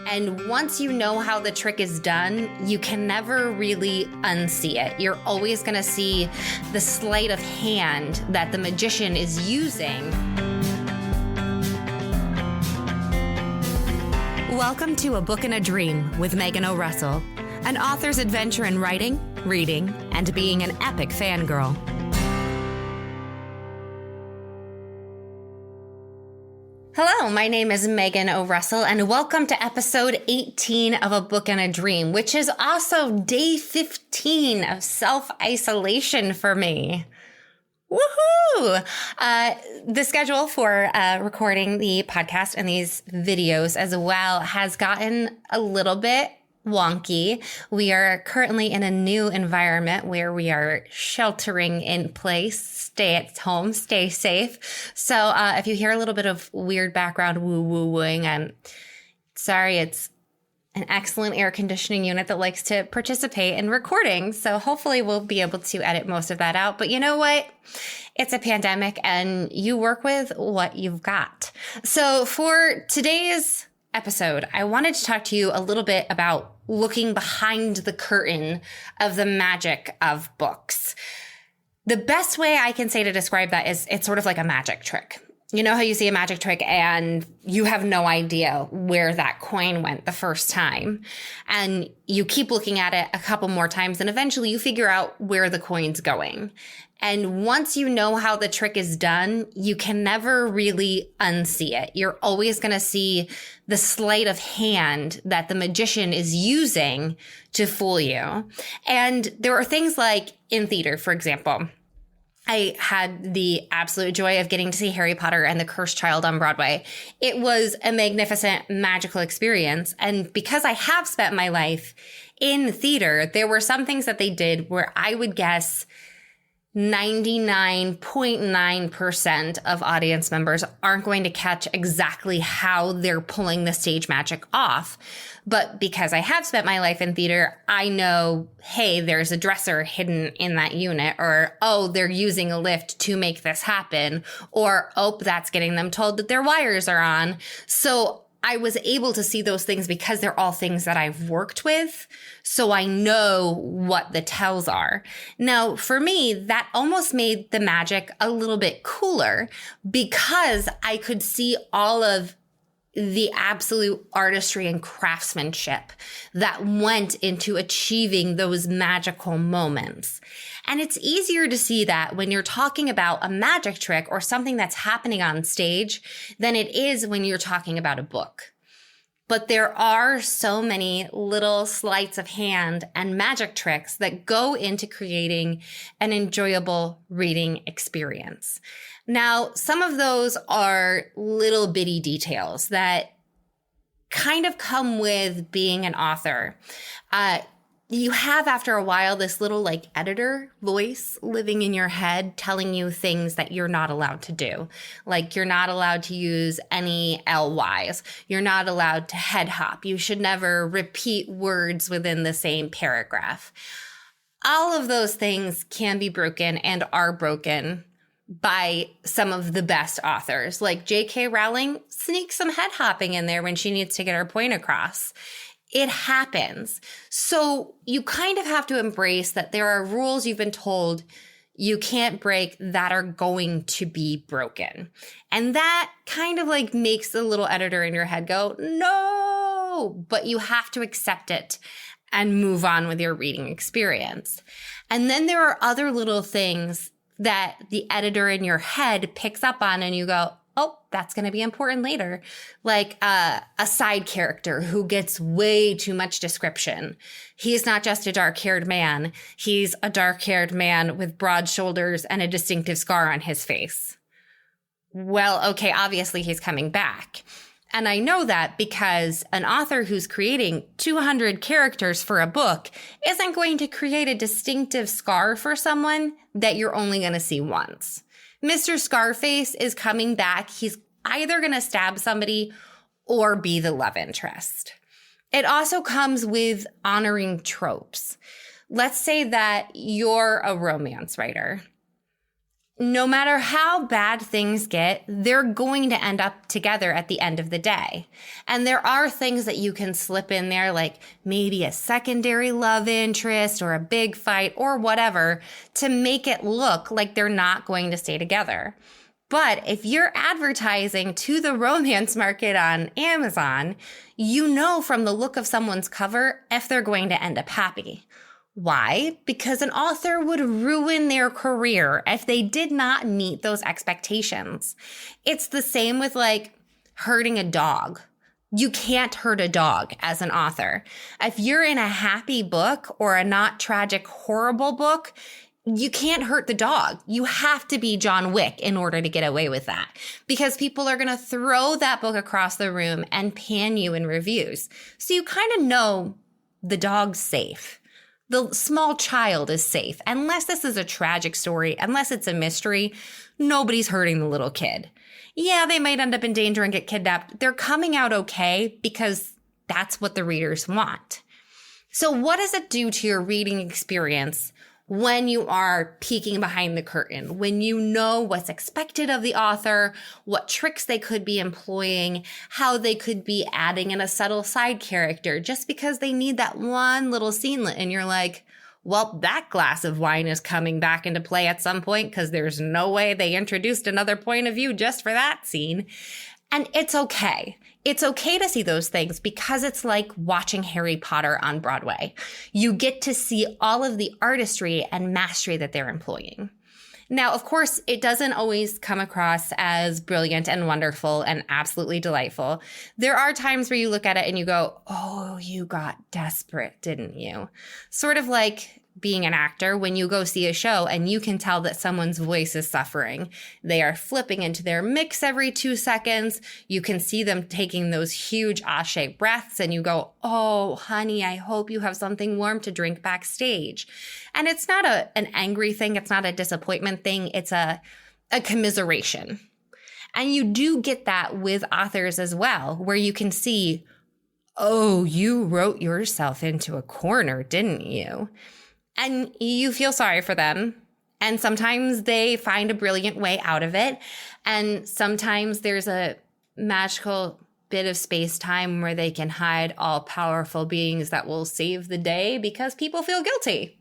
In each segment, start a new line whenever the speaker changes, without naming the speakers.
And once you know how the trick is done, you can never really unsee it. You're always going to see the sleight of hand that the magician is using. Welcome to A Book and a Dream with Megan O'Russell, an author's adventure in writing, reading, and being an epic fangirl. Hello, my name is Megan O'Russell, and welcome to episode 18 of A Book and a Dream, which is also day 15 of self-isolation for me. Woohoo! The schedule for recording the podcast and these videos as well has gotten a little bit wonky. We are currently in a new environment where we are sheltering in place. Stay at home, stay safe. So if you hear a little bit of weird background woo-wooing, I'm sorry. It's an excellent air conditioning unit that likes to participate in recording. So hopefully we'll be able to edit most of that out. But you know what? It's a pandemic and you work with what you've got. So for today's episode, I wanted to talk to you a little bit about looking behind the curtain of the magic of books. The best way I can say to describe that is it's sort of like a magic trick. You know how you see a magic trick and you have no idea where that coin went the first time, and you keep looking at it a couple more times and eventually you figure out where the coin's going. And once you know how the trick is done, you can never really unsee it. You're always going to see the sleight of hand that the magician is using to fool you. And there are things like in theater, for example. I had the absolute joy of getting to see Harry Potter and the Cursed Child on Broadway. It was a magnificent, magical experience. And because I have spent my life in theater, there were some things that they did where I would guess 99.9% of audience members aren't going to catch exactly how they're pulling the stage magic off. But because I have spent my life in theater, I know, hey, there's a dresser hidden in that unit, or, oh, they're using a lift to make this happen, or, oh, that's getting them told that their wires are on. So I was able to see those things because they're all things that I've worked with. So I know what the tells are. Now, for me, that almost made the magic a little bit cooler because I could see all of the absolute artistry and craftsmanship that went into achieving those magical moments. And it's easier to see that when you're talking about a magic trick or something that's happening on stage than it is when you're talking about a book. But there are so many little sleights of hand and magic tricks that go into creating an enjoyable reading experience. Now, some of those are little bitty details that kind of come with being an author. You have, after a while, this little like editor voice living in your head telling you things that you're not allowed to do. Like you're not allowed to use any LYs. You're not allowed to head hop. You should never repeat words within the same paragraph. All of those things can be broken and are broken by some of the best authors. Like J.K. Rowling sneaks some head hopping in there when she needs to get her point across. It happens. So you kind of have to embrace that there are rules you've been told you can't break that are going to be broken. And that kind of like makes the little editor in your head go, no, but you have to accept it and move on with your reading experience. And then there are other little things that the editor in your head picks up on and you go, oh, that's going to be important later. Like a side character who gets way too much description. He's not just a dark-haired man. He's a dark-haired man with broad shoulders and a distinctive scar on his face. Well, okay, obviously he's coming back. And I know that because an author who's creating 200 characters for a book isn't going to create a distinctive scar for someone that you're only going to see once. Mr. Scarface is coming back. He's either going to stab somebody or be the love interest. It also comes with honoring tropes. Let's say that you're a romance writer no matter how bad things get, they're going to end up together at the end of the day. And there are things that you can slip in there, like maybe a secondary love interest or a big fight or whatever, to make it look like they're not going to stay together. But if you're advertising to the romance market on Amazon, you know from the look of someone's cover if they're going to end up happy. Why? Because an author would ruin their career if they did not meet those expectations. It's the same with like hurting a dog. You can't hurt a dog as an author. If you're in a happy book or a not tragic, horrible book, you can't hurt the dog. You have to be John Wick in order to get away with that, because people are going to throw that book across the room and pan you in reviews. So you kind of know the dog's safe. The small child is safe. Unless this is a tragic story, unless it's a mystery, nobody's hurting the little kid. Yeah, they might end up in danger and get kidnapped. They're coming out okay because that's what the readers want. So what does it do to your reading experience when you are peeking behind the curtain, when you know what's expected of the author, what tricks they could be employing, how they could be adding in a subtle side character just because they need that one little scene, and you're like, well, that glass of wine is coming back into play at some point because there's no way they introduced another point of view just for that scene. And it's okay. It's okay to see those things because it's like watching Harry Potter on Broadway. You get to see all of the artistry and mastery that they're employing. Now, of course, it doesn't always come across as brilliant and wonderful and absolutely delightful. There are times where you look at it and you go, oh, you got desperate, didn't you? Sort of like being an actor when you go see a show and you can tell that someone's voice is suffering. They are flipping into their mix every 2 seconds. You can see them taking those huge ah-shaped breaths and you go, oh, honey, I hope you have something warm to drink backstage. And it's not an angry thing. It's not a disappointment thing. It's a commiseration. And you do get that with authors as well, where you can see, oh, you wrote yourself into a corner, didn't you? And you feel sorry for them. And sometimes they find a brilliant way out of it. And sometimes there's a magical bit of space-time where they can hide all powerful beings that will save the day because people feel guilty.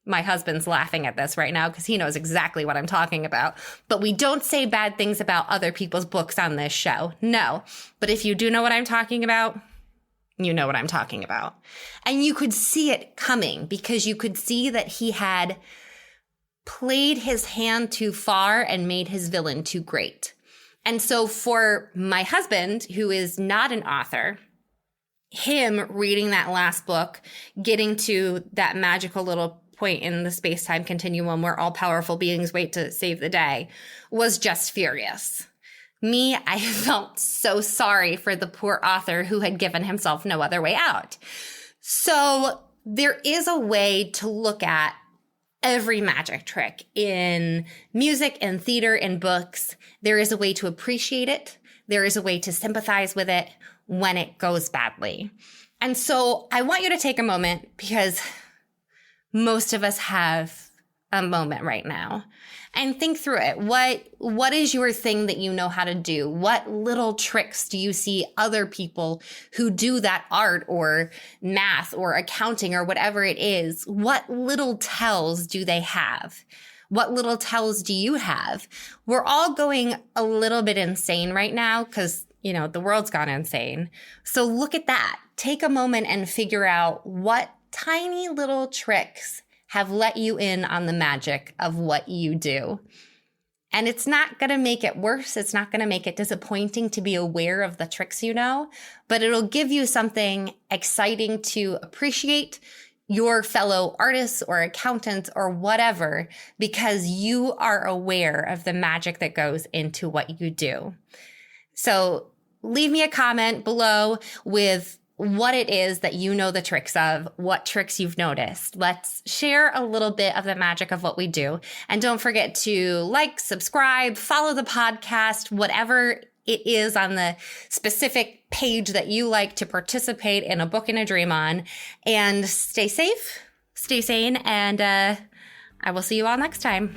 My husband's laughing at this right now because he knows exactly what I'm talking about. But we don't say bad things about other people's books on this show. No. But if you do know what I'm talking about, you know what I'm talking about. And you could see it coming because you could see that he had played his hand too far and made his villain too great. And so for my husband, who is not an author, him reading that last book, getting to that magical little point in the space-time continuum where all powerful beings wait to save the day, was just furious. Me, I felt so sorry for the poor author who had given himself no other way out. So there is a way to look at every magic trick in music and theater and books. There is a way to appreciate it. There is a way to sympathize with it when it goes badly. And so I want you to take a moment because most of us have a moment right now. And think through it. What is your thing that you know how to do? What little tricks do you see other people who do that art or math or accounting or whatever it is? What little tells do they have? What little tells do you have? We're all going a little bit insane right now because, the world's gone insane. So look at that. Take a moment and figure out what tiny little tricks have let you in on the magic of what you do. And it's not going to make it worse. It's not going to make it disappointing to be aware of the tricks but it'll give you something exciting to appreciate your fellow artists or accountants or whatever, because you are aware of the magic that goes into what you do. So leave me a comment below with what it is that you know the tricks of, what tricks you've noticed. Let's share a little bit of the magic of what we do. And don't forget to like, subscribe, follow the podcast, whatever it is on the specific page that you like to participate in a book and a dream on. And stay safe, stay sane, and I will see you all next time.